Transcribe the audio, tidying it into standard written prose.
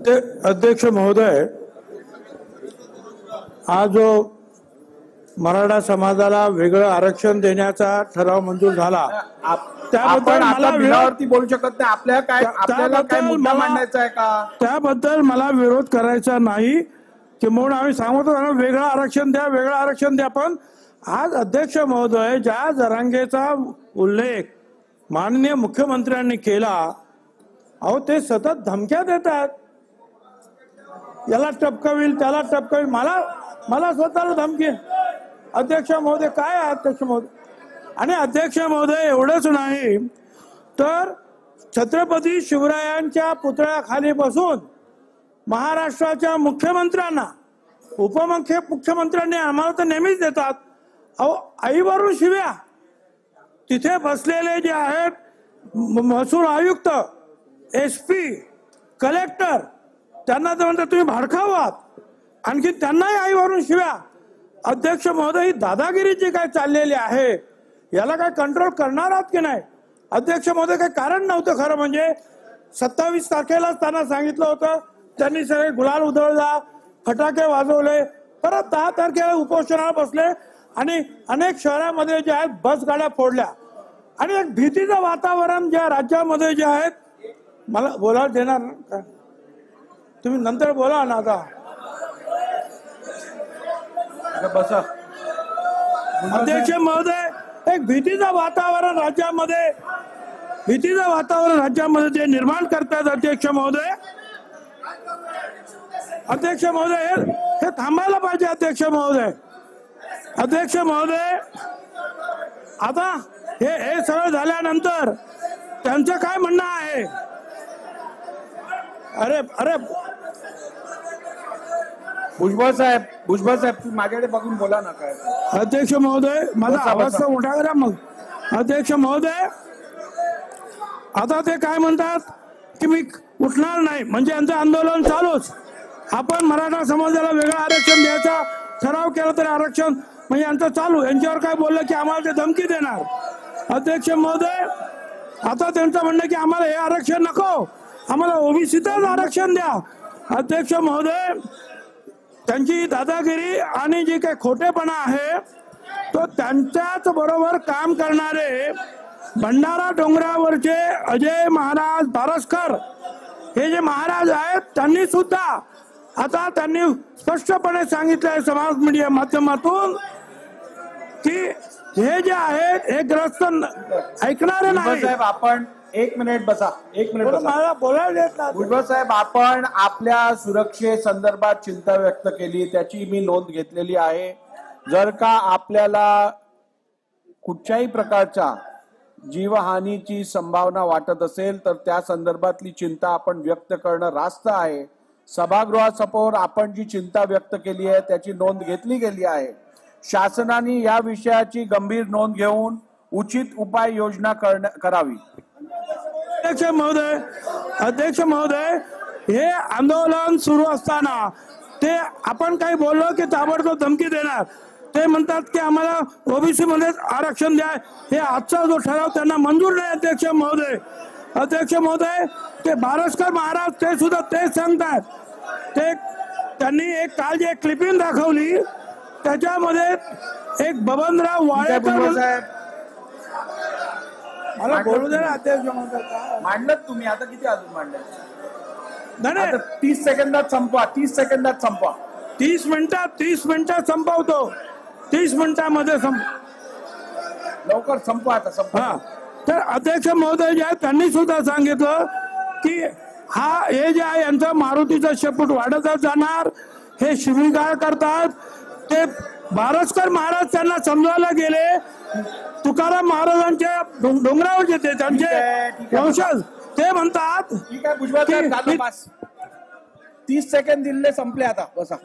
अध्यक्ष महोदय, हा जो मराठा समाजाला वेगळं आरक्षण देण्याचा ठराव मंजूर झाला त्याबद्दल मला विरोधावरती बोलू शकत नाही. आपल्याला काय मुद्दा मांडायचा आहे का? त्याबद्दल मला विरोध करायचा नाही की म्हणून आम्ही सांगतो वेगळं आरक्षण द्या, वेगळं आरक्षण द्या. पण आज अध्यक्ष महोदय, ज्या जरांगेचा उल्लेख माननीय मुख्यमंत्र्यांनी केला, अहो ते सतत धमक्या देतात, याला टपकविल त्याला टपकविल. मला स्वतःला धमकी. अध्यक्ष महोदय काय आहे अध्यक्ष महोदय? आणि अध्यक्ष महोदय एवढंच नाही तर छत्रपती शिवरायांच्या पुतळ्याखाली बसून महाराष्ट्राच्या मुख्यमंत्र्यांना, मुख्यमंत्र्यांनी आम्हाला तर नेहमीच देतात, अहो आईवरून शिव्या. तिथे बसलेले जे आहेत महसूल आयुक्त, SP, कलेक्टर, त्यांना तर म्हणतात तुम्ही भाडखाऊ आहात, आणखी त्यांनाही आईवरून शिव्या. अध्यक्ष महोदय, ही दादागिरी जी काय चाललेली आहे याला काय कंट्रोल करणार आहात की नाही? अध्यक्ष महोदय, काही कारण नव्हतं खरं म्हणजे. 27 तारखेलाच त्यांना सांगितलं होतं, त्यांनी सगळे गुलाल उधळला, फटाके वाजवले, परत 10 तारखेला उपोषणाला बसले आणि अनेक शहरामध्ये जे आहेत बस गाड्या फोडल्या आणि एक भीतीचं वातावरण ज्या राज्यामध्ये जे आहेत. मला बोलायला देणार ना? तुम्ही नंतर बोला ना. आता बसा. अध्यक्ष महोदय, एक भीतीचं वातावरण राज्यामध्ये ते निर्माण करतात. अध्यक्ष महोदय, हे थांबायला पाहिजे. अध्यक्ष महोदय, आता हे सगळं झाल्यानंतर त्यांचं काय म्हणणं आहे? अरे भुजबळ साहेब माझ्याकडे बघून बोला ना. काय अध्यक्ष महोदय, माझा आवाज तर मोठा करा मग. अध्यक्ष महोदय, आता ते काय म्हणतात की मी उठणार नाही, म्हणजे यांचं आंदोलन चालूच. आपण मराठा समाजाला वेगळं आरक्षण द्यायचा ठराव केला तरी आरक्षण म्हणजे यांचं चालू. यांच्यावर काय बोललं की आम्हाला ते धमकी देणार. अध्यक्ष महोदय, आता त्यांचं म्हणणं की आम्हाला हे आरक्षण नको, आम्हाला OBCतच आरक्षण द्या. अध्यक्ष महोदय, त्यांची दादागिरी आणि जे काही खोटेपणा आहे तो त्यांच्याच बरोबर काम करणारे भंडारा डोंगरावरचे अजय महाराज बारसकर हे जे महाराज आहेत, त्यांनी सुद्धा आता स्पष्टपणे सांगितलंय समाज मीडिया माध्यमातून की हे जे आहेत हे ग्रस्त ऐकणारे नाही. साहेब, आपण एक मिनिट बसा. मला बोलायला देत नाही. भुजबळ साहेब, आपण आपल्या सुरक्षेसंदर्भात चिंता व्यक्त केली, त्याची मी नोंद घेतलेली आहे. जर का आपल्याला कुठच्याही प्रकारच्या जीवहानीची संभावना वाटत असेल तर त्या संदर्भातली चिंता आपण व्यक्त करणं रास्त आहे. सभागृहासमोर आपण जी चिंता व्यक्त केली आहे त्याची नोंद घेतली गेली आहे. शासनाने या विषयाची गंभीर नोंद घेऊन उचित उपाययोजना करावी. अध्यक्ष महोदय, हे आंदोलन सुरू असताना ते आपण काही बोललो की ताबडतोब धमकी देणार. ते म्हणतात की आम्हाला OBC मध्ये आरक्षण द्या. हे आजचा जो ठराव त्यांना मंजूर नाही. अध्यक्ष महोदय, ते बारसकर महाराज ते सुद्धा तेच सांगतात. त्यांनी काल जे क्लिपिंग दाखवली त्याच्यामध्ये एक बबनराव वाळेकर, मला बोलू दे ना अध्यक्ष महोदय. मांडलं तुम्ही, आता किती अजून मांडलं? नाही, 30 सेकंदात संपवा. 30 मिनिटात संपवतो. 30 मिनिटांमध्ये लवकर संपवा आता. हा, तर अध्यक्ष महोदय जे आहेत त्यांनी सुद्धा सांगितलं की हे जे आहे यांचं मारुतीचा शेपूट वाढतच जाणार. हे शिवीगाळ करतात. ते बारसकर महाराज त्यांना समजायला गेले. तुकाराम महाराजांच्या डोंगरावर येते त्यांचे वंशज, ते म्हणतात. ठीक आहे भुजबळ साहेब, 30 सेकंद दिले, संपले आता. बसा.